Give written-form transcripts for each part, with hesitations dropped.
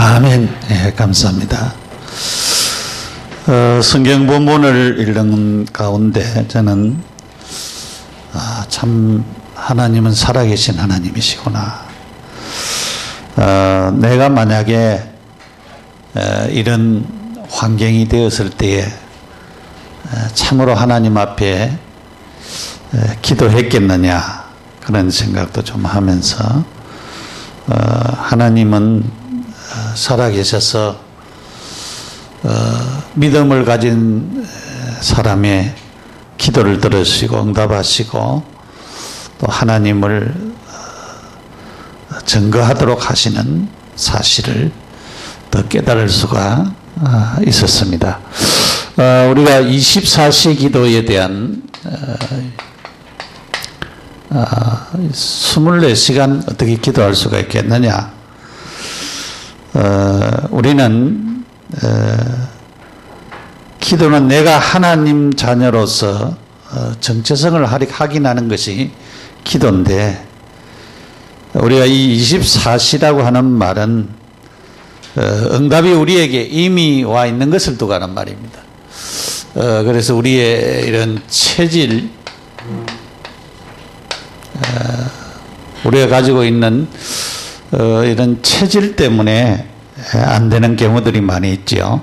아멘. 예, 감사합니다. 성경 본문을 읽는 가운데 저는 참 하나님은 살아계신 하나님이시구나. 내가 만약에 이런 환경이 되었을 때에 참으로 하나님 앞에 기도했겠느냐 그런 생각도 좀 하면서 하나님은 살아계셔서 믿음을 가진 사람의 기도를 들으시고 응답하시고 또 하나님을 증거하도록 하시는 사실을 더 깨달을 수가 있었습니다. 우리가 24시 기도에 대한 24시간 어떻게 기도할 수가 있겠느냐. 우리는 기도는 내가 하나님 자녀로서 정체성을 확인하는 것이 기도인데, 우리가 이 24시라고 하는 말은 응답이 우리에게 이미 와 있는 것을 두고 하는 말입니다. 그래서 우리의 이런 체질, 우리가 가지고 있는 이런 체질 때문에 안 되는 경우들이 많이 있죠.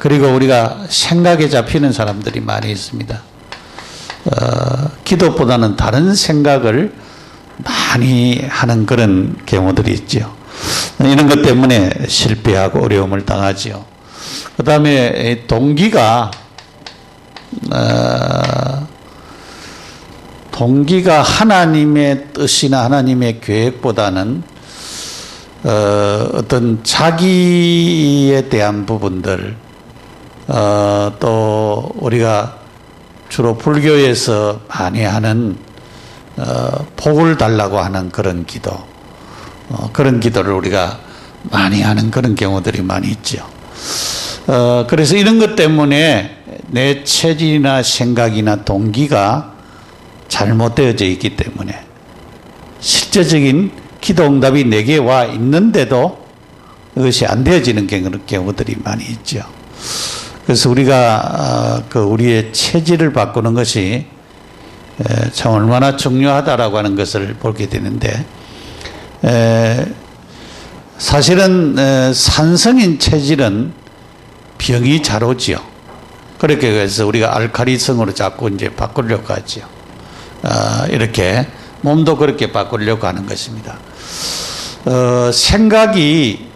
그리고 우리가 생각에 잡히는 사람들이 많이 있습니다. 기도보다는 다른 생각을 많이 하는 그런 경우들이 있죠. 이런 것 때문에 실패하고 어려움을 당하지요. 그 다음에 동기가 하나님의 뜻이나 하나님의 계획보다는 어떤 자기에 대한 부분들, 또 우리가 주로 불교에서 많이 하는 복을 달라고 하는 그런 기도, 그런 기도를 우리가 많이 하는 그런 경우들이 많이 있죠. 그래서 이런 것 때문에 내 체질이나 생각이나 동기가 잘못되어져 있기 때문에 실제적인 기도 응답이 내게 와 있는데도 그것이 안 되어지는 경우들이 많이 있죠. 그래서 우리가 우리의 체질을 바꾸는 것이 참 얼마나 중요하다라고 하는 것을 보게 되는데, 사실은 산성인 체질은 병이 잘 오지요. 그렇게 해서 우리가 알칼리성으로 자꾸 이제 바꾸려고 하죠. 이렇게 몸도 그렇게 바꾸려고 하는 것입니다. 생각이,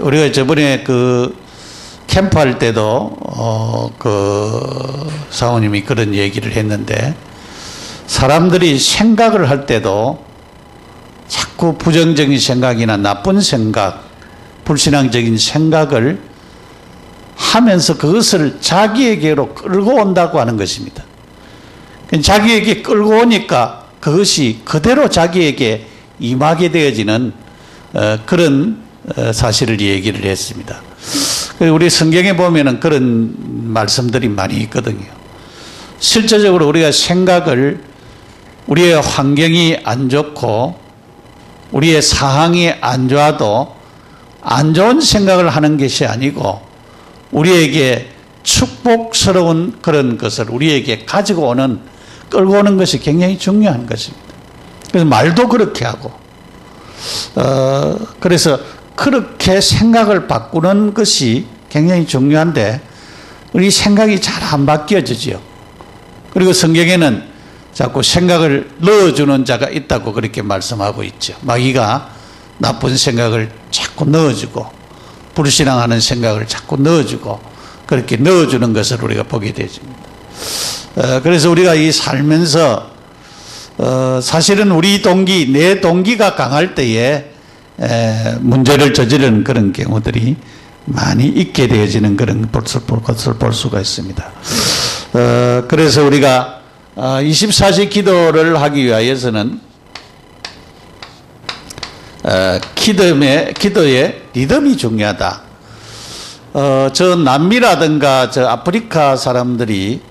우리가 저번에 캠프할 때도 사모님이 그런 얘기를 했는데, 사람들이 생각을 할 때도 자꾸 부정적인 생각이나 나쁜 생각, 불신앙적인 생각을 하면서 그것을 자기에게로 끌고 온다고 하는 것입니다. 자기에게 끌고 오니까 그것이 그대로 자기에게 임하게 되어지는 그런 사실을 얘기를 했습니다. 우리 성경에 보면은 그런 말씀들이 많이 있거든요. 실제적으로 우리가 생각을, 우리의 환경이 안 좋고 우리의 상황이 안 좋아도 안 좋은 생각을 하는 것이 아니고 우리에게 축복스러운 그런 것을 우리에게 가지고 오는, 끌고 오는 것이 굉장히 중요한 것입니다. 그래서 말도 그렇게 하고, 그래서 그렇게 생각을 바꾸는 것이 굉장히 중요한데 우리 생각이 잘 안 바뀌어지죠. 그리고 성경에는 자꾸 생각을 넣어주는 자가 있다고 그렇게 말씀하고 있죠. 마귀가 나쁜 생각을 자꾸 넣어주고 불신앙하는 생각을 자꾸 넣어주고 그렇게 넣어주는 것을 우리가 보게 되십니다. 그래서 우리가 이 살면서 사실은 우리 동기, 내 동기가 강할 때에 문제를 저지르는 그런 경우들이 많이 있게 되어지는 그런 것을 볼 수가 있습니다. 그래서 우리가 24시 기도를 하기 위해서는 기도의 리듬이 중요하다. 저 남미라든가 저 아프리카 사람들이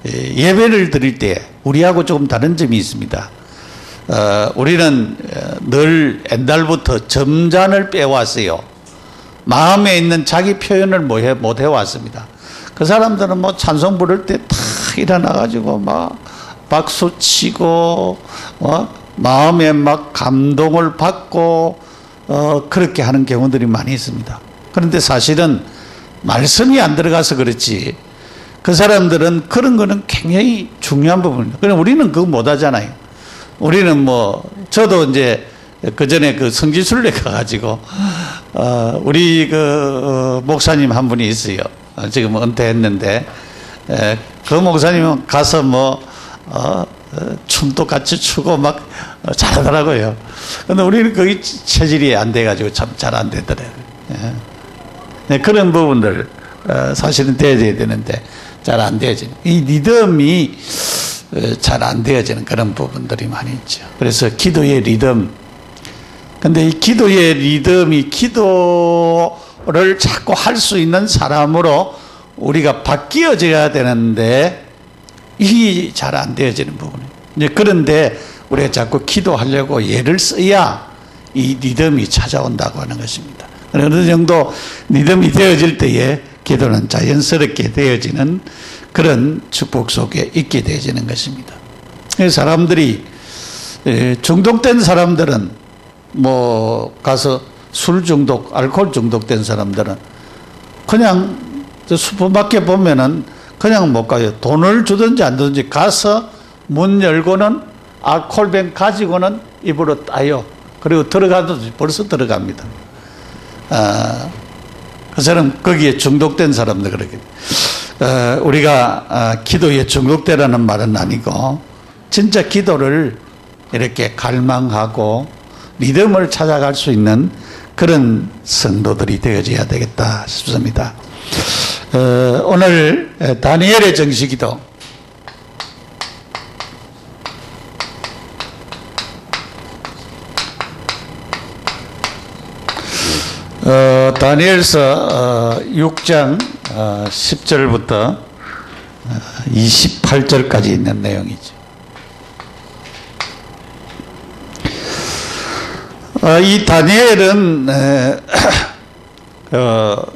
예배를 드릴 때 우리하고 조금 다른 점이 있습니다. 우리는 늘 옛날부터 점잔을 빼왔어요. 마음에 있는 자기 표현을 못 해왔습니다. 그 사람들은 뭐 찬송 부를 때 다 일어나가지고 막 박수 치고, 마음에 막 감동을 받고, 그렇게 하는 경우들이 많이 있습니다. 그런데 사실은 말씀이 안 들어가서 그렇지, 그 사람들은 그런 거는 굉장히 중요한 부분입니다. 그럼 우리는 그거 못 하잖아요. 우리는 뭐, 저도 이제 그 전에 그 성지순례 가가지고, 우리 목사님 한 분이 있어요. 지금 은퇴했는데, 그 목사님은 가서 춤도 같이 추고 막 잘하더라고요. 근데 우리는 거기 체질이 안 돼가지고 참 잘 안 되더라고요. 네, 그런 부분들, 사실은 되어져야 되는데, 잘 안 되어지는. 이 리듬이 잘 안 되어지는 그런 부분들이 많이 있죠. 그래서 기도의 리듬. 근데 이 기도의 리듬이 기도를 자꾸 할 수 있는 사람으로 우리가 바뀌어져야 되는데, 이게 잘 안 되어지는 부분이에요. 그런데 우리가 자꾸 기도하려고 예를 써야 이 리듬이 찾아온다고 하는 것입니다. 어느 정도 리듬이 되어질 때에 기도는 자연스럽게 되어지는 그런 축복 속에 있게 되어지는 것입니다. 사람들이, 중독된 사람들은 뭐 가서 술 중독, 알코올 중독된 사람들은 그냥 슈퍼마켓 보면은 그냥 못 가요. 돈을 주든지 안 주든지 가서 문 열고는 알코올병 가지고는 입으로 따요. 그리고 들어가도 벌써 들어갑니다. 그 사람 거기에 중독된 사람들 그렇게. 우리가 기도에 중독되라는 말은 아니고 진짜 기도를 이렇게 갈망하고 리듬을 찾아갈 수 있는 그런 성도들이 되어져야 되겠다 싶습니다. 오늘 다니엘의 정식기도, 다니엘서 6장 10절부터 28절까지 있는 내용이죠. 이 다니엘은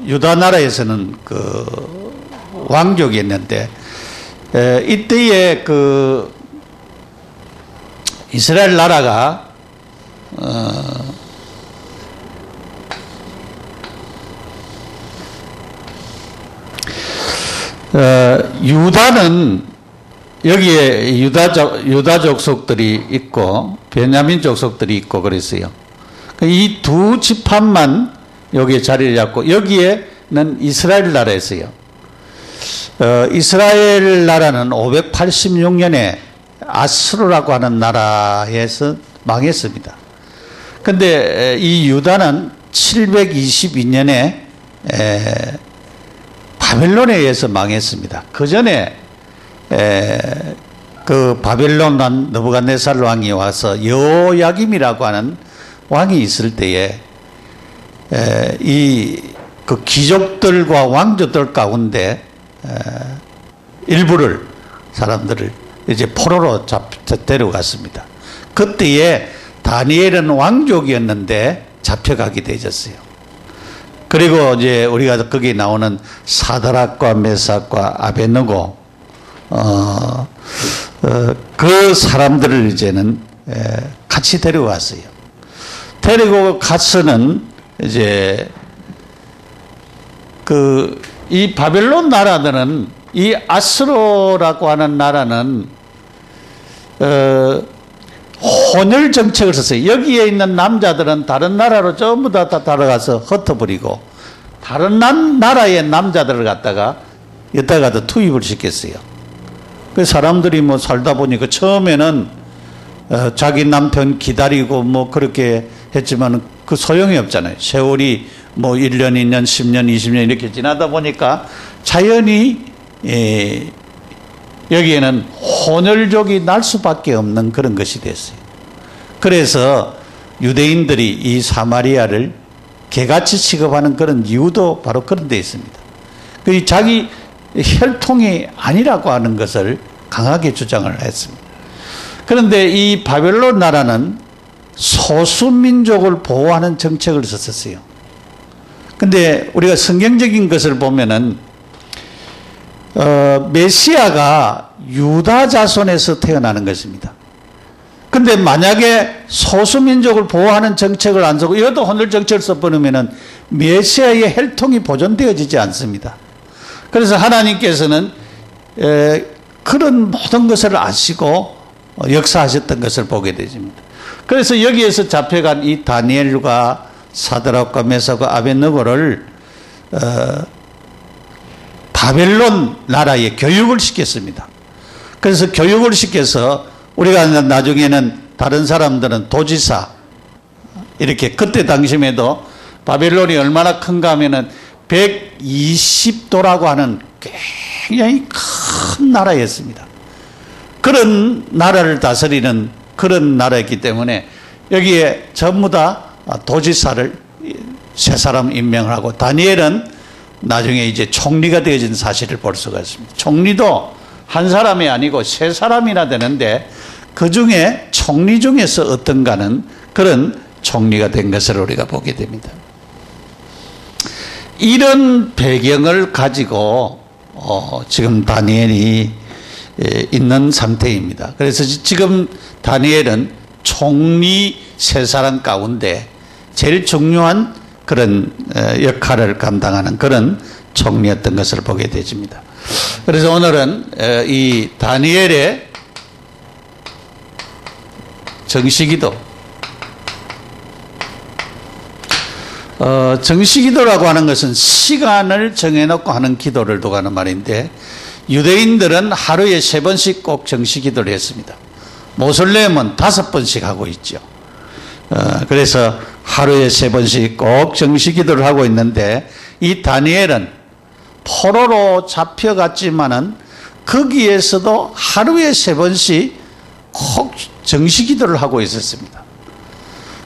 유다 나라에서는 그 왕족이었는데, 이때에 그 이스라엘 나라가 유다는 여기에 유다 족속들이 있고 베냐민 족속들이 있고 그랬어요. 이 두 지파만 여기에 자리를 잡고, 여기에는 이스라엘 나라였어요. 이스라엘 나라는 586년에 아스루라고 하는 나라에서 망했습니다. 근데 이 유다는 722년에 바벨론에 의해서 망했습니다. 그 전에 그 바벨론 왕 느부갓네살 왕이 와서 여호야김이라고 하는 왕이 있을 때에 이 그 귀족들과 왕족들 가운데 일부를, 사람들을 이제 포로로 데려갔습니다. 그때에 다니엘은 왕족이었는데 잡혀가게 되었어요. 그리고 이제 우리가 거기 나오는 사드락과 메삭과 아벳느고, 그 사람들을 이제는 같이 데려왔어요. 데리고 가서는 이제 이 바벨론 나라들은, 이 아스로라고 하는 나라는 혼혈 정책을 썼어요. 여기에 있는 남자들은 다른 나라로 전부 다 달아가서 흩어버리고, 다른 나라의 남자들을 갖다가 여기다가 투입을 시켰어요. 그 사람들이 뭐 살다 보니까 처음에는 자기 남편 기다리고 뭐 그렇게 했지만 그 소용이 없잖아요. 세월이 뭐 1년, 2년, 10년, 20년 이렇게 지나다 보니까 자연히 여기에는 혼혈족이 날 수밖에 없는 그런 것이 됐어요. 그래서 유대인들이 이 사마리아를 개같이 취급하는 그런 이유도 바로 그런 데 있습니다. 그 자기 혈통이 아니라고 하는 것을 강하게 주장을 했습니다. 그런데 이 바벨론 나라는 소수민족을 보호하는 정책을 썼었어요. 근데 우리가 성경적인 것을 보면은 메시아가 유다 자손에서 태어나는 것입니다. 근데 만약에 소수민족을 보호하는 정책을 안 쓰고 이것도 혼혈 정책을 써버리면은 메시아의 혈통이 보존되어지지 않습니다. 그래서 하나님께서는 그런 모든 것을 아시고 역사하셨던 것을 보게 되십니다. 그래서 여기에서 잡혀간 이 다니엘과 사드락과 메삭과 아벳느고를 바벨론 나라에 교육을 시켰습니다. 그래서 교육을 시켜서 우리가 나중에는 다른 사람들은 도지사 이렇게 그때 당시에도 바벨론이 얼마나 큰가 하면은 120도라고 하는 굉장히 큰 나라였습니다. 그런 나라를 다스리는 그런 나라였기 때문에 여기에 전부 다 도지사를 세 사람 임명을 하고 다니엘은 나중에 이제 총리가 되어진 사실을 볼 수가 있습니다. 총리도 한 사람이 아니고 세 사람이나 되는데 그 중에 총리 중에서 어떤가는 그런 총리가 된 것을 우리가 보게 됩니다. 이런 배경을 가지고 지금 다니엘이 있는 상태입니다. 그래서 지금 다니엘은 총리 세 사람 가운데 제일 중요한 그런 역할을 감당하는 그런 총리였던 것을 보게 되집니다. 그래서 오늘은 이 다니엘의 정시기도, 정시기도라고 하는 것은 시간을 정해놓고 하는 기도를 두고 하는 말인데 유대인들은 하루에 3번씩 꼭 정시기도를 했습니다. 모슬렘은 5번씩 하고 있죠. 그래서 하루에 3번씩 꼭 정시기도를 하고 있는데 이 다니엘은 포로로 잡혀갔지만은 거기에서도 하루에 3번씩 꼭 정시기도를 하고 있었습니다.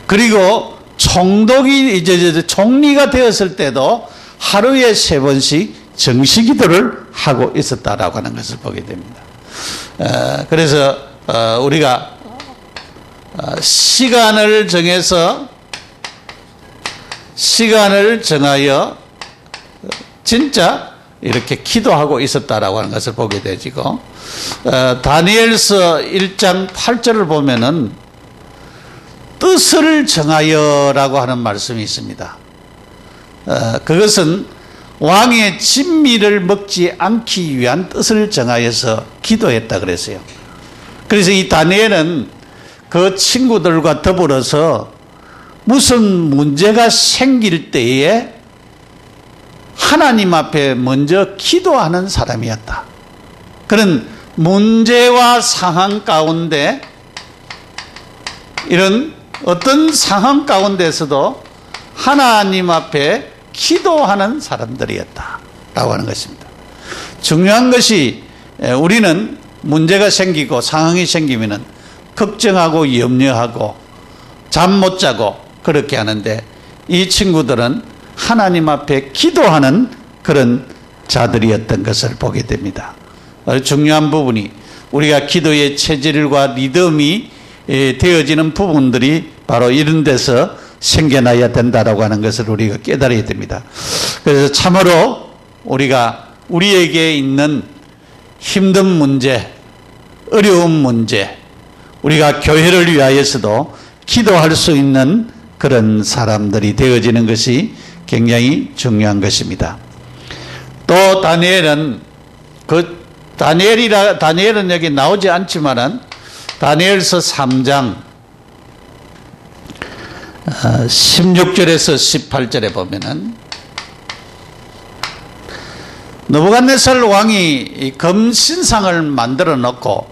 그리고 총독이 이제 총리가 되었을 때도 하루에 3번씩 정시기도를 하고 있었다라고 하는 것을 보게 됩니다. 그래서 우리가 시간을 정하여 진짜 이렇게 기도하고 있었다라고 하는 것을 보게 되지고 다니엘서 1장 8절을 보면은 뜻을 정하여라고 하는 말씀이 있습니다. 그것은 왕의 진미를 먹지 않기 위한 뜻을 정하여서 기도했다 그랬어요. 그래서 이 다니엘은 그 친구들과 더불어서 무슨 문제가 생길 때에 하나님 앞에 먼저 기도하는 사람이었다. 그런 문제와 상황 가운데 이런 어떤 상황 가운데서도 하나님 앞에 기도하는 사람들이었다라고 하는 것입니다. 중요한 것이 우리는 문제가 생기고 상황이 생기면은 걱정하고 염려하고 잠 못 자고 그렇게 하는데 이 친구들은 하나님 앞에 기도하는 그런 자들이었던 것을 보게 됩니다. 중요한 부분이 우리가 기도의 체질과 리듬이 되어지는 부분들이 바로 이런 데서 생겨나야 된다라고 하는 것을 우리가 깨달아야 됩니다. 그래서 참으로 우리에게 있는 힘든 문제, 어려운 문제, 우리가 교회를 위하여서도 기도할 수 있는 그런 사람들이 되어지는 것이 굉장히 중요한 것입니다. 또 다니엘은 다니엘은 여기 나오지 않지만은 다니엘서 3장 16절에서 18절에 보면은 느부갓네살 왕이 금신상을 만들어 놓고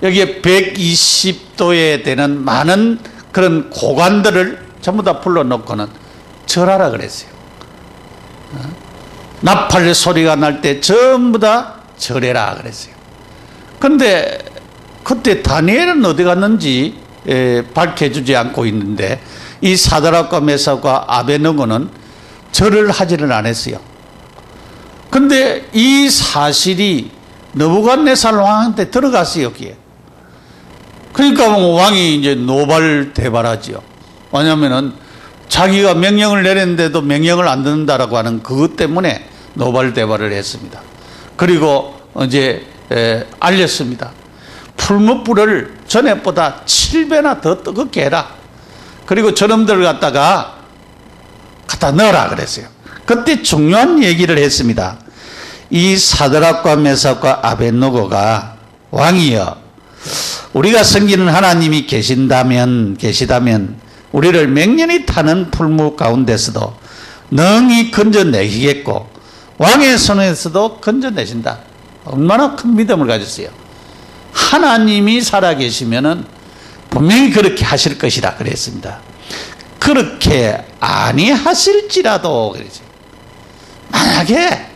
여기에 120도에 되는 많은 그런 고관들을 전부 다 불러놓고는 절하라 그랬어요. 나팔 소리가 날 때 전부 다 절해라 그랬어요. 그런데 그때 다니엘은 어디 갔는지 밝혀주지 않고 있는데 이 사드락과 메삭과 아벳느고는 절을 하지는 않았어요. 그런데 이 사실이 느부갓네살 왕한테 들어갔어요. 여기에 그러니까 왕이 이제 노발대발하지요. 왜냐하면은 자기가 명령을 내렸는데도 명령을 안 듣는다라고 하는 그것 때문에 노발대발을 했습니다. 그리고 이제 알렸습니다. 풀무불을 전에보다 7배나 더 뜨겁게 해라. 그리고 저놈들 갖다 넣어라 그랬어요. 그때 중요한 얘기를 했습니다. 이 사드락과 메삭과 아벳느고가 왕이여, 우리가 섬기는 하나님이 계시다면 우리를 맹렬히 타는 풀무 가운데서도 능히 건져내시겠고 왕의 손에서도 건져내신다. 얼마나 큰 믿음을 가졌어요. 하나님이 살아계시면은 분명히 그렇게 하실 것이라 그랬습니다. 그렇게 아니하실지라도 그러죠. 만약에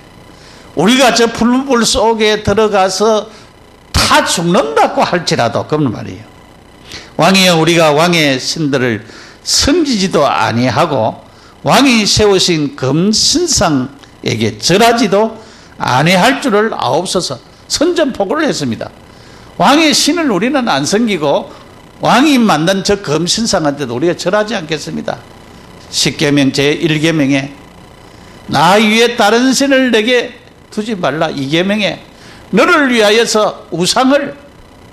우리가 저 풀무불 속에 들어가서 다 죽는다고 할지라도 그런 말이에요. 왕이여, 우리가 왕의 신들을 섬기지도 아니하고 왕이 세우신 금신상에게 절하지도 아니할 줄을 아옵소서. 선전포고를 했습니다. 왕의 신을 우리는 안 섬기고 왕이 만든 저 금신상한테도 우리가 절하지 않겠습니다. 10계명 제1계명에 나 위에 다른 신을 내게 두지 말라. 2계명에 너를 위하여서 우상을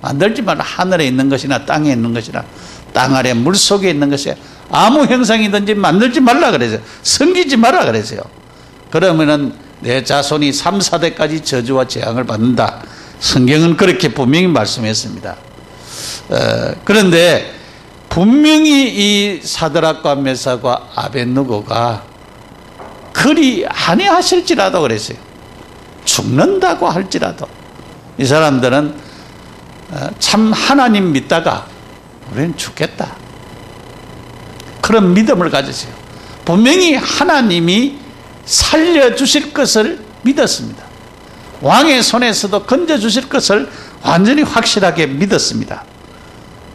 만들지 말라. 하늘에 있는 것이나 땅에 있는 것이나 땅 아래 물속에 있는 것이 아무 형상이든지 만들지 말라 그래서요. 섬기지 말라 그래서요. 그러면은 내 자손이 3, 4대까지 저주와 재앙을 받는다. 성경은 그렇게 분명히 말씀했습니다. 그런데 분명히 이 사드락과 메삭과 아벳느고가 그리 아니하실지라도 그랬어요. 죽는다고 할지라도 이 사람들은 참 하나님 믿다가 우리는 죽겠다. 그런 믿음을 가졌어요. 분명히 하나님이 살려주실 것을 믿었습니다. 왕의 손에서도 건져주실 것을 완전히 확실하게 믿었습니다.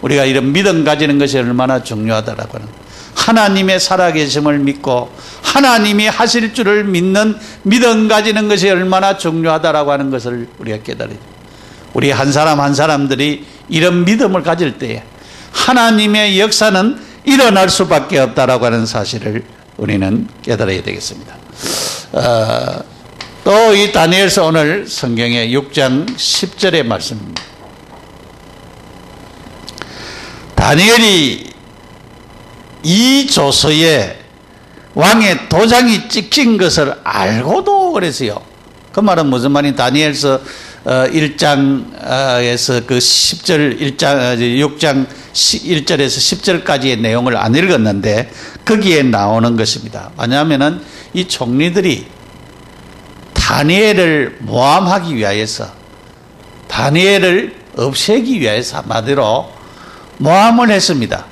우리가 이런 믿음 가지는 것이 얼마나 중요하다라고 하는, 하나님의 살아계심을 믿고 하나님이 하실 줄을 믿는 믿음 가지는 것이 얼마나 중요하다라고 하는 것을 우리가 깨달아야 됩니다. 우리 한 사람 한 사람들이 이런 믿음을 가질 때에 하나님의 역사는 일어날 수밖에 없다라고 하는 사실을 우리는 깨달아야 되겠습니다. 또 이 다니엘서 오늘 성경의 6장 10절의 말씀입니다. 다니엘이 이 조서에 왕의 도장이 찍힌 것을 알고도 그랬어요. 그 말은 무슨 말이냐? 다니엘서 1장에서 그 10절 6장 1절에서 10절까지의 내용을 안 읽었는데 거기에 나오는 것입니다. 왜냐하면은 이 총리들이 다니엘을 모함하기 위하여서, 다니엘을 없애기 위해서 한마디로 모함을 했습니다.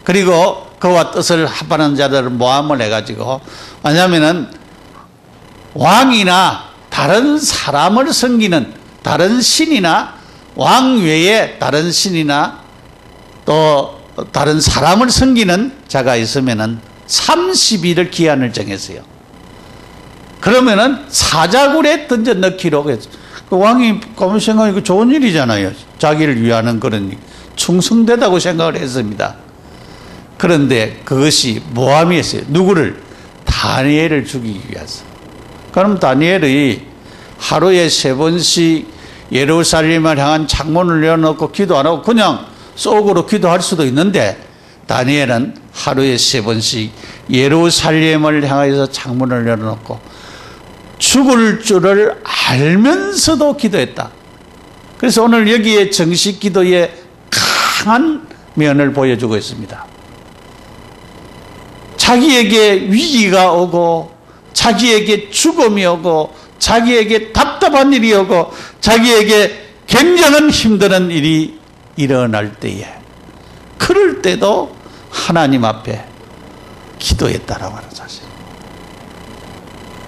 그리고 그와 뜻을 합하는 자들을 모함을 해가지고, 왜냐하면은 왕이나 다른 사람을 섬기는 다른 신이나 왕 외에 다른 신이나 또 다른 사람을 섬기는 자가 있으면은 30일을 기한을 정했어요. 그러면은 사자굴에 던져 넣기로 했죠. 그 왕이 가만 생각하니까 좋은 일이잖아요. 자기를 위하는 그런 충성되다고 생각을 했습니다. 그런데 그것이 모함이었어요. 누구를? 다니엘을 죽이기 위해서. 그럼 다니엘이 하루에 3번씩 예루살렘을 향한 창문을 열어놓고 기도 안 하고 그냥 속으로 기도할 수도 있는데, 다니엘은 하루에 3번씩 예루살렘을 향해서 창문을 열어놓고 죽을 줄을 알면서도 기도했다. 그래서 오늘 여기에 정식 기도의 강한 면을 보여주고 있습니다. 자기에게 위기가 오고 자기에게 죽음이 오고 자기에게 답답한 일이 오고 자기에게 굉장한 힘든 일이 일어날 때에, 그럴 때도 하나님 앞에 기도했다라고 하는 사실.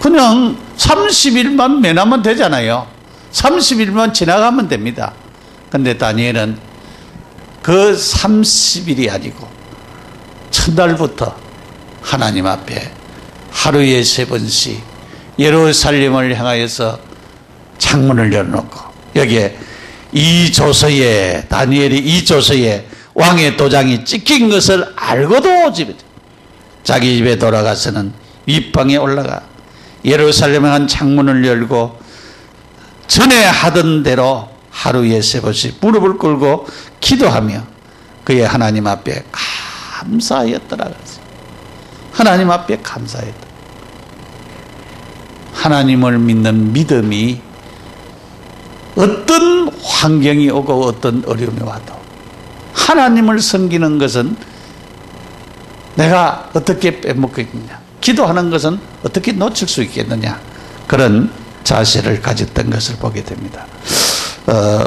그냥 30일만 면하면 되잖아요. 30일만 지나가면 됩니다. 근데 다니엘은 그 30일이 아니고 첫날부터 하나님 앞에 하루에 3번씩 예루살렘을 향하여서 창문을 열어놓고, 여기에 이 조서에, 다니엘이 이 조서에 왕의 도장이 찍힌 것을 알고도 자기 집에 돌아가서는 윗방에 올라가 예루살렘에 한 창문을 열고 전에 하던 대로 하루에 3번씩 무릎을 꿇고 기도하며 그의 하나님 앞에 감사하였더라. 하나님 앞에 감사했다. 하나님을 믿는 믿음이 어떤 환경이 오고 어떤 어려움이 와도 하나님을 섬기는 것은 내가 어떻게 빼먹겠느냐, 기도하는 것은 어떻게 놓칠 수 있겠느냐, 그런 자세를 가졌던 것을 보게 됩니다.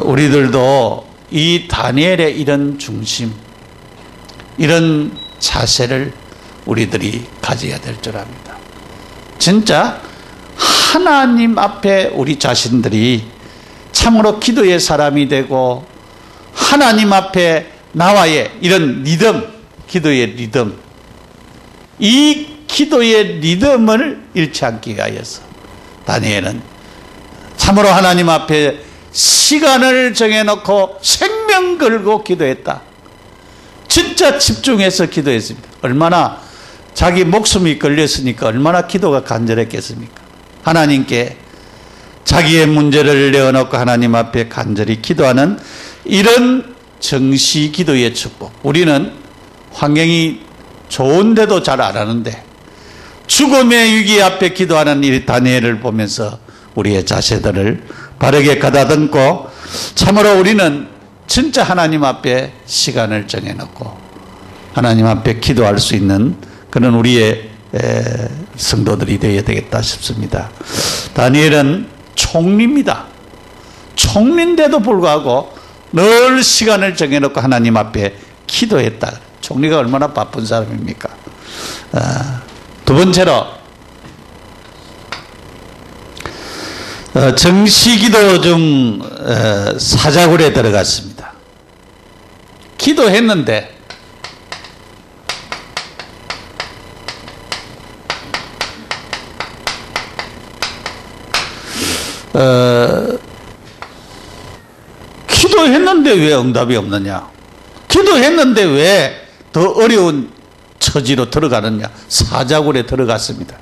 우리들도 이 다니엘의 이런 중심, 이런 자세를 우리들이 가져야 될 줄 압니다. 진짜 하나님 앞에 우리 자신들이 참으로 기도의 사람이 되고 하나님 앞에 나와의 이런 리듬, 기도의 리듬, 이 기도의 리듬을 잃지 않기 위하여서 다니엘은 참으로 하나님 앞에 시간을 정해놓고 생명 걸고 기도했다. 진짜 집중해서 기도했습니다. 얼마나 자기 목숨이 걸렸으니까 얼마나 기도가 간절했겠습니까? 하나님께 자기의 문제를 내어놓고 하나님 앞에 간절히 기도하는 이런 정시 기도의 축복. 우리는 환경이 좋은데도 잘 안 하는데 죽음의 위기 앞에 기도하는 이 다니엘을 보면서 우리의 자세들을 바르게 가다듬고 참으로 우리는 진짜 하나님 앞에 시간을 정해놓고 하나님 앞에 기도할 수 있는 그런 우리의 성도들이 되어야 되겠다 싶습니다. 다니엘은 총리입니다. 총리인데도 불구하고 늘 시간을 정해놓고 하나님 앞에 기도했다. 총리가 얼마나 바쁜 사람입니까? 두 번째로 정시기도 중 사자굴에 들어갔습니다. 기도했는데 기도했는데 왜 응답이 없느냐? 기도했는데 왜 더 어려운 처지로 들어가느냐? 사자굴에 들어갔습니다.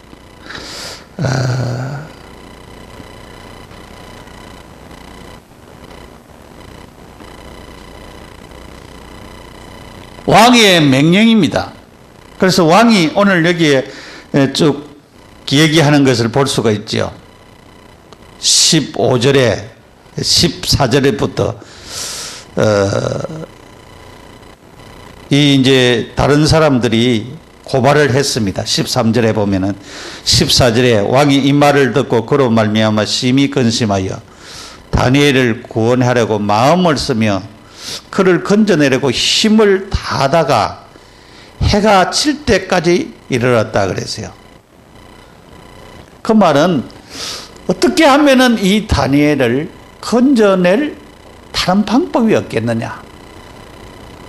왕의 명령입니다. 그래서 왕이 오늘 여기에 쭉 얘기하는 것을 볼 수가 있죠. 15절에 14절에부터 이 이제 다른 사람들이 고발을 했습니다. 13절에 보면은 14절에 왕이 이 말을 듣고 그로 말미암아 심히 근심하여 다니엘을 구원하려고 마음을 쓰며 그를 건져내려고 힘을 다하다가 해가 질 때까지 이르렀다 그랬어요. 그 말은 어떻게 하면은 이 다니엘을 건져낼 다른 방법이 없겠느냐,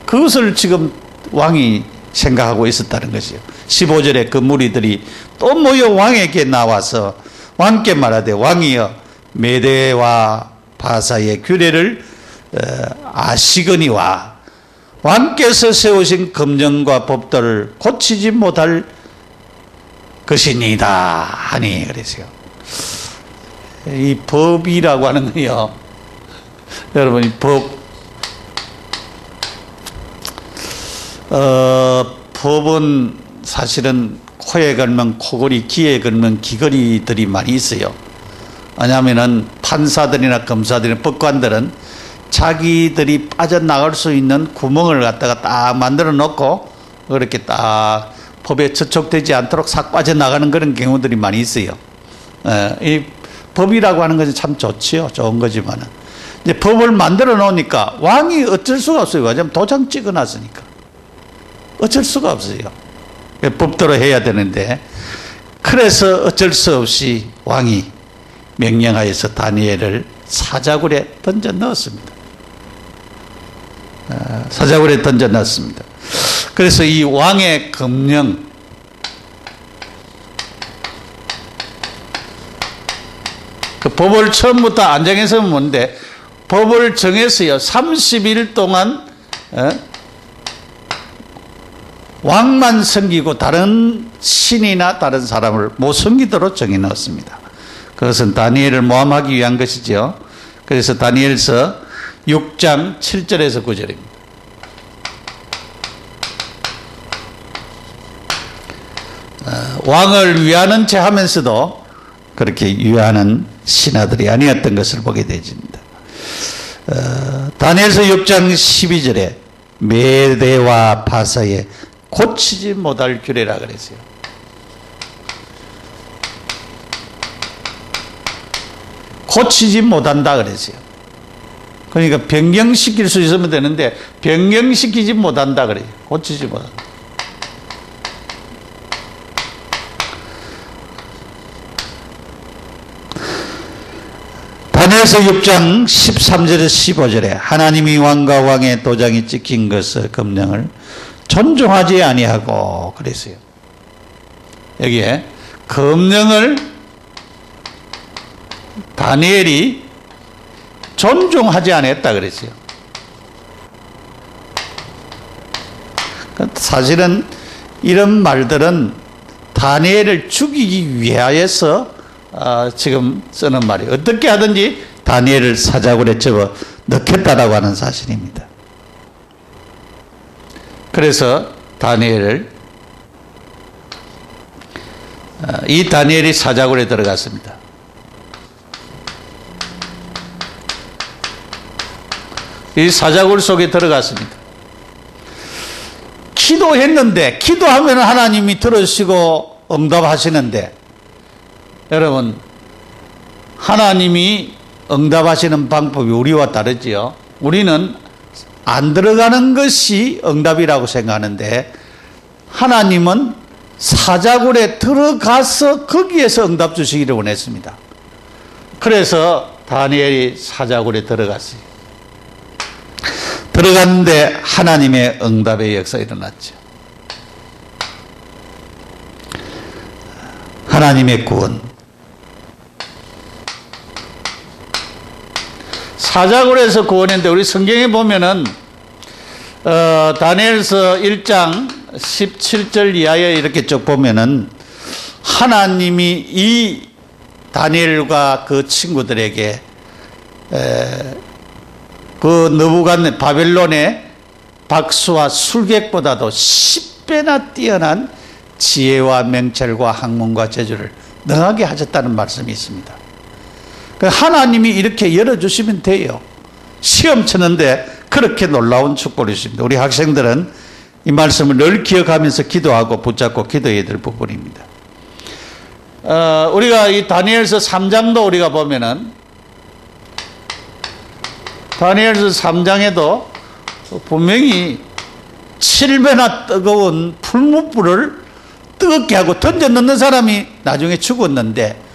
그것을 지금 왕이 생각하고 있었다는 것이요. 15절에 그 무리들이 또 모여 왕에게 나와서 왕께 말하되 왕이여 메대와 바사의 규례를 아시거니와 왕께서 세우신 검정과 법도를 고치지 못할 것이니이다 하니 그랬어요. 이 법이라고 하는 거요, 여러분, 이 법은 사실은 코에 걸면 코걸이, 귀에 걸면 귀걸이들이 많이 있어요. 왜냐하면은 판사들이나 검사들이나 법관들은 자기들이 빠져나갈 수 있는 구멍을 갖다가 딱 만들어 놓고 그렇게 딱 법에 저촉되지 않도록 싹 빠져나가는 그런 경우들이 많이 있어요. 이 법이라고 하는 것은 참 좋지요. 좋은 거지만은 이제 법을 만들어 놓으니까 왕이 어쩔 수가 없어요. 왜냐하면 도장 찍어 놨으니까 어쩔 수가 없어요. 법대로 해야 되는데, 그래서 어쩔 수 없이 왕이 명령하여서 다니엘을 사자굴에 던져 넣었습니다. 사자굴에 던져 넣었습니다. 그래서 이 왕의 검령, 그 법을 처음부터 안 정해서 뭔데 법을 정해서요 30일 동안 왕만 섬기고 다른 신이나 다른 사람을 못 섬기도록 정해 넣었습니다. 그것은 다니엘을 모함하기 위한 것이죠. 그래서 다니엘서 6장 7절에서 9절입니다. 왕을 위하는 채 하면서도 그렇게 위하는 신하들이 아니었던 것을 보게 되집니다. 다니엘서 6장 12절에 메대와 바사에 고치지 못할 규례라 그랬어요. 고치지 못한다 그랬어요. 그러니까 변경시킬 수 있으면 되는데 변경시키지 못한다 그래요. 고치지 못한다. 다니엘서 6장 13절에서 15절에 하나님이 왕과 왕의 도장이 찍힌 것을 검령을 존중하지 아니하고 그랬어요. 여기에 검령을 다니엘이 존중하지 않았다 그랬어요. 사실은 이런 말들은 다니엘을 죽이기 위하여서 지금 쓰는 말이에요. 어떻게 하든지 다니엘을 사자굴에 접어 넣겠다라고 하는 사실입니다. 그래서 다니엘을 이 다니엘이 사자굴에 들어갔습니다. 이 사자굴 속에 들어갔습니다. 기도했는데 기도하면 하나님이 들으시고 응답하시는데 여러분 하나님이 응답하시는 방법이 우리와 다르지요. 우리는 안 들어가는 것이 응답이라고 생각하는데 하나님은 사자굴에 들어가서 거기에서 응답 주시기를 원했습니다. 그래서 다니엘이 사자굴에 들어갔어요. 들어갔는데 하나님의 응답의 역사가 일어났죠. 하나님의 구원. 사자굴에서 구원했는데 우리 성경에 보면은 다니엘서 1장 17절 이하에 이렇게 쭉 보면은 하나님이 이 다니엘과 그 친구들에게 그 느부갓네 바벨론의 박수와 술객보다도 10배나 뛰어난 지혜와 명철과 학문과 재주를 능하게 하셨다는 말씀이 있습니다. 하나님이 이렇게 열어주시면 돼요. 시험 쳤는데 그렇게 놀라운 축복을 주십니다. 우리 학생들은 이 말씀을 늘 기억하면서 기도하고 붙잡고 기도해야 될 부분입니다. 우리가 이 다니엘서 3장도 우리가 보면은 다니엘서 3장에도 분명히 7배나 뜨거운 풀무불을 뜨겁게 하고 던져 넣는 사람이 나중에 죽었는데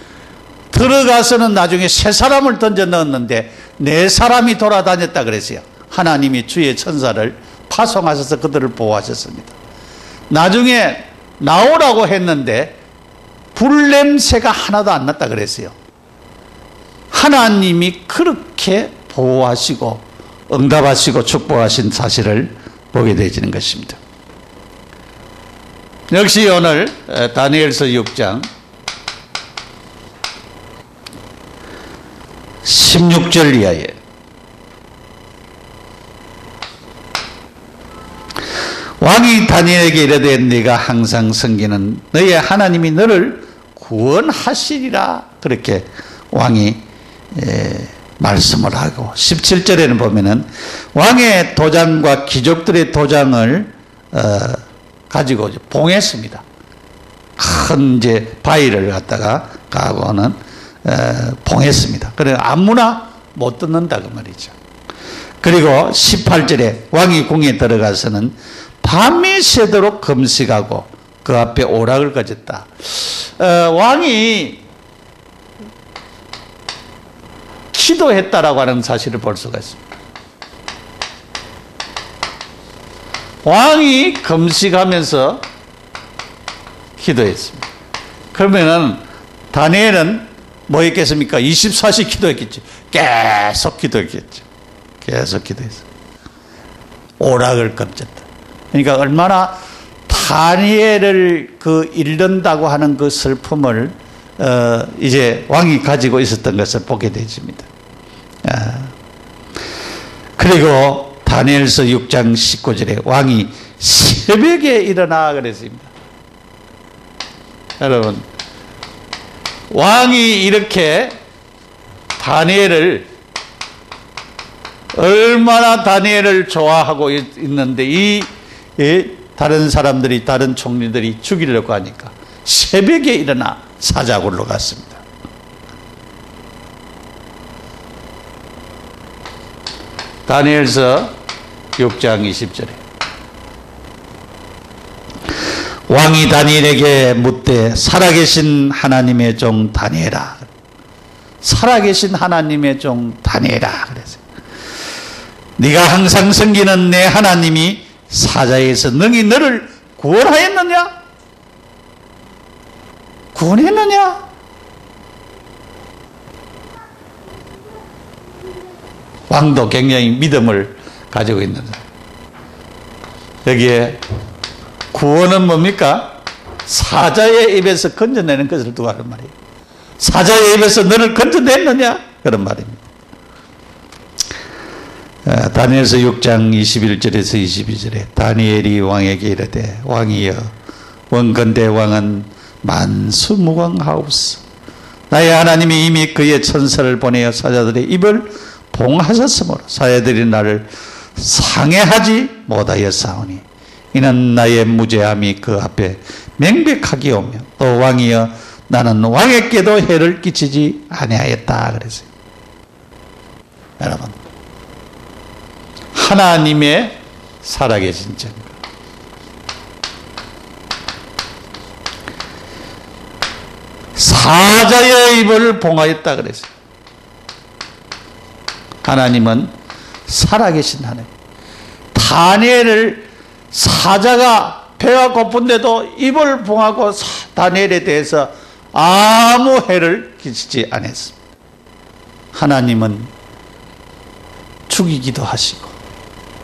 들어가서는 나중에 세 사람을 던져 넣었는데 네 사람이 돌아다녔다 그랬어요. 하나님이 주의 천사를 파송하셔서 그들을 보호하셨습니다. 나중에 나오라고 했는데 불냄새가 하나도 안 났다 그랬어요. 하나님이 그렇게 보호하시고 응답하시고 축복하신 사실을 보게 되지는 것입니다. 역시 오늘 다니엘서 6장 16절 이하에 왕이 다니엘에게 이르되 네가 항상 섬기는 너의 하나님이 너를 구원하시리라 그렇게 왕이 말씀을 하고 17절에는 보면은 왕의 도장과 귀족들의 도장을 가지고 봉했습니다. 큰 이제 바위를 갖다가 가고는 봉했습니다. 그래 아무나 못 듣는다 그 말이죠. 그리고 18절에 왕이 궁에 들어가서는 밤이 새도록 금식하고 그 앞에 오락을 가졌다. 왕이 기도했다라고 하는 사실을 볼 수가 있습니다. 왕이 금식하면서 기도했습니다. 그러면은 다니엘은 뭐 했겠습니까? 24시 기도했겠죠. 계속 기도했겠죠. 계속 기도했어요. 오락을 건졌다. 그러니까 얼마나 다니엘을 그 잃는다고 하는 그 슬픔을 이제 왕이 가지고 있었던 것을 보게 되집니다. 그리고 다니엘서 6장 19절에 왕이 새벽에 일어나 그랬습니다. 여러분, 왕이 이렇게 다니엘을 얼마나 다니엘을 좋아하고 있는데 이 다른 사람들이, 다른 총리들이 죽이려고 하니까 새벽에 일어나 사자굴로 갔습니다. 다니엘서 6장 20절에 왕이 다니엘에게 묻되 살아계신 하나님의 종 다니엘아, 살아계신 하나님의 종 다니엘아 그랬어요. 네가 항상 섬기는 내 하나님이 사자에서 능히 너를 구원하였느냐? 구원했느냐? 왕도 굉장히 믿음을 가지고 있는 여기에 구원은 뭡니까? 사자의 입에서 건져내는 것을 두고 하는 말이에요. 사자의 입에서 너를 건져냈느냐? 그런 말입니다. 다니엘서 6장 21절에서 22절에 다니엘이 왕에게 이르되 왕이여 원컨대 왕은 만수무강하옵소. 나의 하나님이 이미 그의 천사를 보내어 사자들의 입을 봉하셨으므로 사자들이 나를 상해하지 못하였사오니 이는 나의 무죄함이 그 앞에 명백하게 오며 또 왕이여 나는 왕에게도 해를 끼치지 아니하였다 그랬어요. 여러분, 하나님의 살아계신 증거, 사자의 입을 봉하였다 그랬어요. 하나님은 살아계신 하나님. 다니엘을 사자가 배가 고픈데도 입을 봉하고 다니엘에 대해서 아무 해를 끼치지 않았습니다. 하나님은 죽이기도 하시고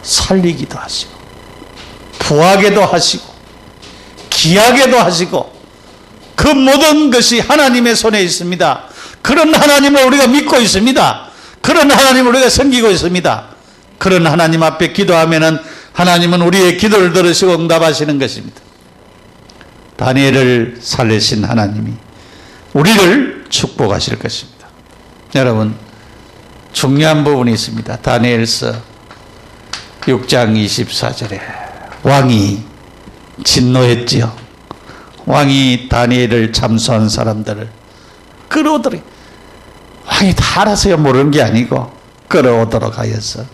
살리기도 하시고 부하게도 하시고 기하게도 하시고 그 모든 것이 하나님의 손에 있습니다. 그런 하나님을 우리가 믿고 있습니다. 그런 하나님을 우리가 섬기고 있습니다. 그런 하나님 앞에 기도하면은 하나님은 우리의 기도를 들으시고 응답하시는 것입니다. 다니엘을 살리신 하나님이 우리를 축복하실 것입니다. 여러분, 중요한 부분이 있습니다. 다니엘서 6장 24절에 왕이 진노했지요. 왕이 다니엘을 참수한 사람들을 끌어오더니 왕이 다 알아서야 모르는 게 아니고 끌어오도록 하여서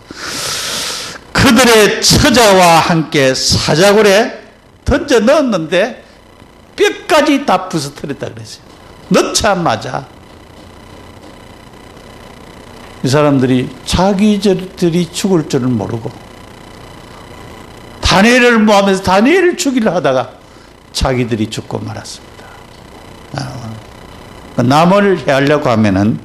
그들의 처자와 함께 사자굴에 던져 넣었는데 뼈까지 다 부서뜨렸다 그랬어요. 넣자마자 이 사람들이 자기들이 죽을 줄은 모르고 다니엘을 모하면서 다니엘을 죽이려 하다가 자기들이 죽고 말았습니다. 남을 해하려고 하면은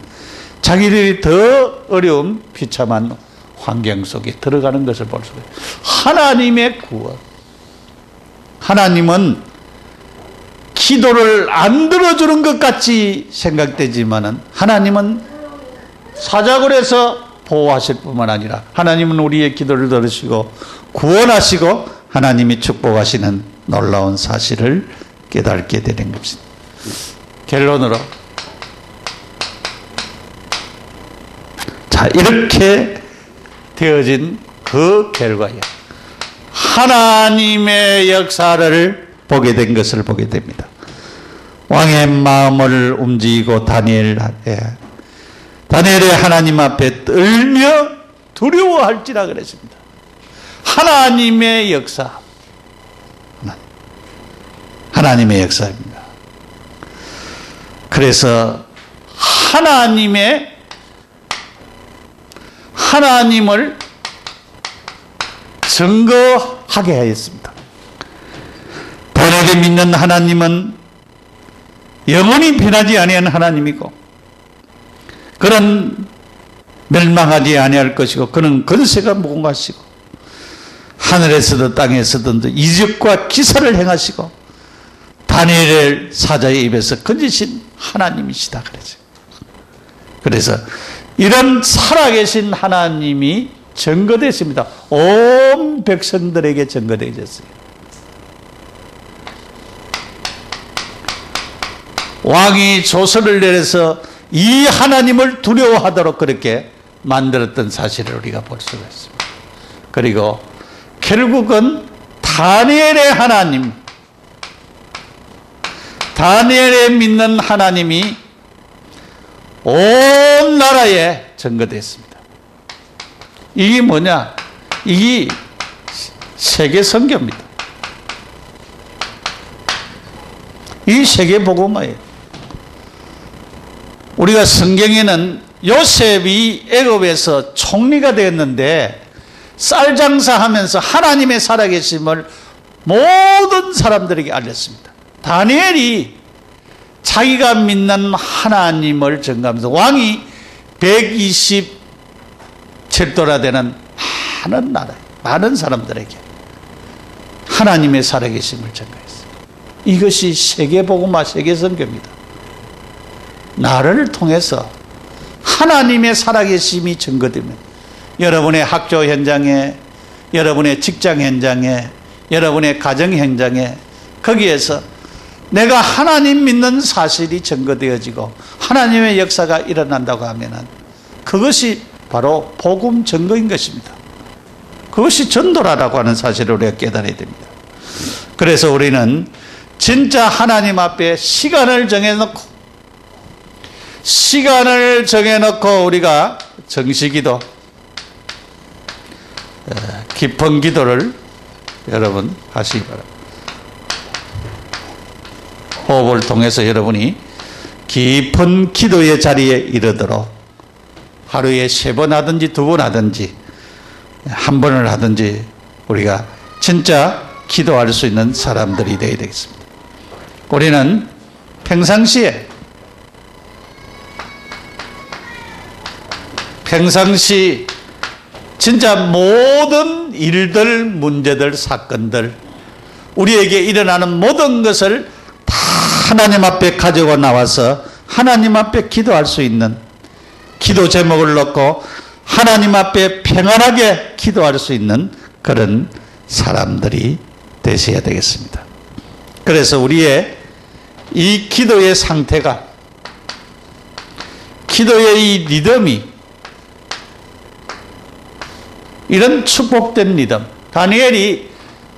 자기들이 더 어려운 비참한 환경 속에 들어가는 것을 볼 수가 있어요. 하나님의 구원. 하나님은 기도를 안 들어주는 것 같이 생각되지만은 하나님은 사자굴에서 보호하실 뿐만 아니라 하나님은 우리의 기도를 들으시고 구원하시고 하나님이 축복하시는 놀라운 사실을 깨닫게 되는 것입니다. 결론으로 자, 이렇게 되어진 그 결과에 하나님의 역사를 보게 된 것을 보게 됩니다. 왕의 마음을 움직이고 다니엘의 하나님 앞에 떨며 두려워할지라 그랬습니다. 하나님의 역사, 하나님의 역사입니다. 그래서 하나님을 증거하게 하였습니다. 다니엘이 믿는 하나님은 영원히 변하지 아니한 하나님이고 그런 멸망하지 아니할 것이고 그는 권세가 무궁하시고 하늘에서도 땅에서도 이적과 기사를 행하시고 다니엘 사자의 입에서 건지신 하나님이시다 그러죠. 그래서 이런 살아계신 하나님이 증거됐습니다. 온 백성들에게 증거되어졌어요. 왕이 조서를 내려서 이 하나님을 두려워하도록 그렇게 만들었던 사실을 우리가 볼 수가 있습니다. 그리고 결국은 다니엘의 하나님, 다니엘에 믿는 하나님이 온 나라에 증거됐습니다. 이게 뭐냐? 이게 세계 선교입니다. 이 세계 복음화예요. 우리가 성경에는 요셉이 애굽에서 총리가 되었는데 쌀 장사하면서 하나님의 살아계심을 모든 사람들에게 알렸습니다. 다니엘이 자기가 믿는 하나님을 전가하면서 왕이 127도나 되는 많은 나라, 많은 사람들에게 하나님의 살아계심을 전가했습니다. 이것이 세계복음화, 세계선교입니다. 나를 통해서 하나님의 살아계심이 증거되면 여러분의 학교 현장에, 여러분의 직장 현장에, 여러분의 가정 현장에 거기에서 내가 하나님 믿는 사실이 증거되어지고 하나님의 역사가 일어난다고 하면 그것이 바로 복음 증거인 것입니다. 그것이 전도라고 하는 사실을 우리가 깨달아야 됩니다. 그래서 우리는 진짜 하나님 앞에 시간을 정해놓고 우리가 정시기도, 깊은 기도를 여러분 하시기 바랍니다. 호흡을 통해서 여러분이 깊은 기도의 자리에 이르도록 하루에 3번 하든지 2번 하든지 1번을 하든지 우리가 진짜 기도할 수 있는 사람들이 되어야 되겠습니다. 우리는 평상시 진짜 모든 일들, 문제들, 사건들, 우리에게 일어나는 모든 것을 다 하나님 앞에 가지고 나와서 하나님 앞에 기도할 수 있는, 기도 제목을 넣고 하나님 앞에 평안하게 기도할 수 있는 그런 사람들이 되셔야 되겠습니다. 그래서 우리의 이 기도의 상태가, 기도의 이 리듬이 이런 축복된 리듬, 다니엘이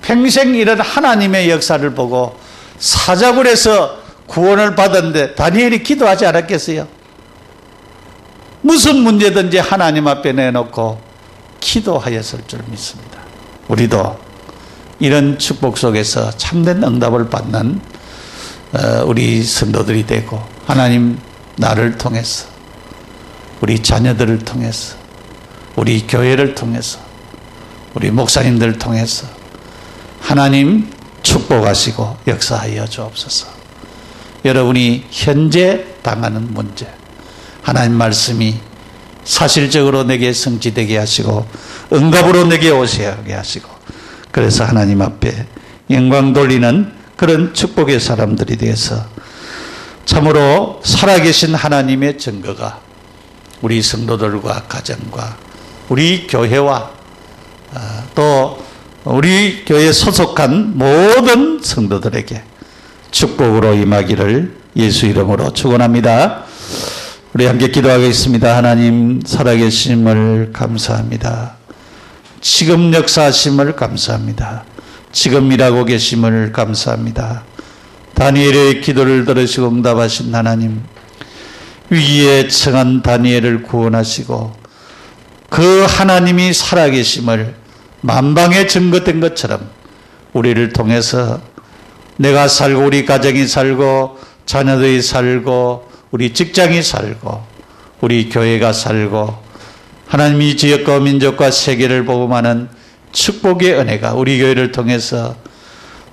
평생 이런 하나님의 역사를 보고 사자굴에서 구원을 받았는데 다니엘이 기도하지 않았겠어요? 무슨 문제든지 하나님 앞에 내놓고 기도하였을 줄 믿습니다. 우리도 이런 축복 속에서 참된 응답을 받는 우리 성도들이 되고, 하나님 나를 통해서, 우리 자녀들을 통해서, 우리 교회를 통해서, 우리 목사님들을 통해서 하나님 축복하시고 역사하여 주옵소서. 여러분이 현재 당하는 문제, 하나님 말씀이 사실적으로 내게 성취되게 하시고 응답으로 내게 오시게 하시고, 그래서 하나님 앞에 영광 돌리는 그런 축복의 사람들이 되어서 참으로 살아계신 하나님의 증거가 우리 성도들과 가정과 우리 교회와 또 우리 교회에 소속한 모든 성도들에게 축복으로 임하기를 예수 이름으로 축원합니다. 우리 함께 기도하겠습니다. 하나님 살아계심을 감사합니다. 지금 역사하심을 감사합니다. 지금 일하고 계심을 감사합니다. 다니엘의 기도를 들으시고 응답하신 하나님, 위기에 처한 다니엘을 구원하시고 그 하나님이 살아계심을 만방에 증거된 것처럼 우리를 통해서 내가 살고 우리 가정이 살고 자녀들이 살고 우리 직장이 살고 우리 교회가 살고 하나님이 지역과 민족과 세계를 복음하는 축복의 은혜가 우리 교회를 통해서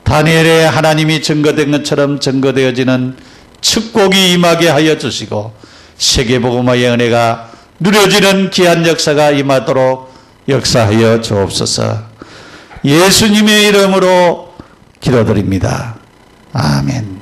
다니엘의 하나님이 증거된 것처럼 증거되어지는 축복이 임하게 하여 주시고 세계 복음화의 은혜가 누려지는 귀한 역사가 임하도록 역사하여 주옵소서. 예수님의 이름으로 기도드립니다. 아멘.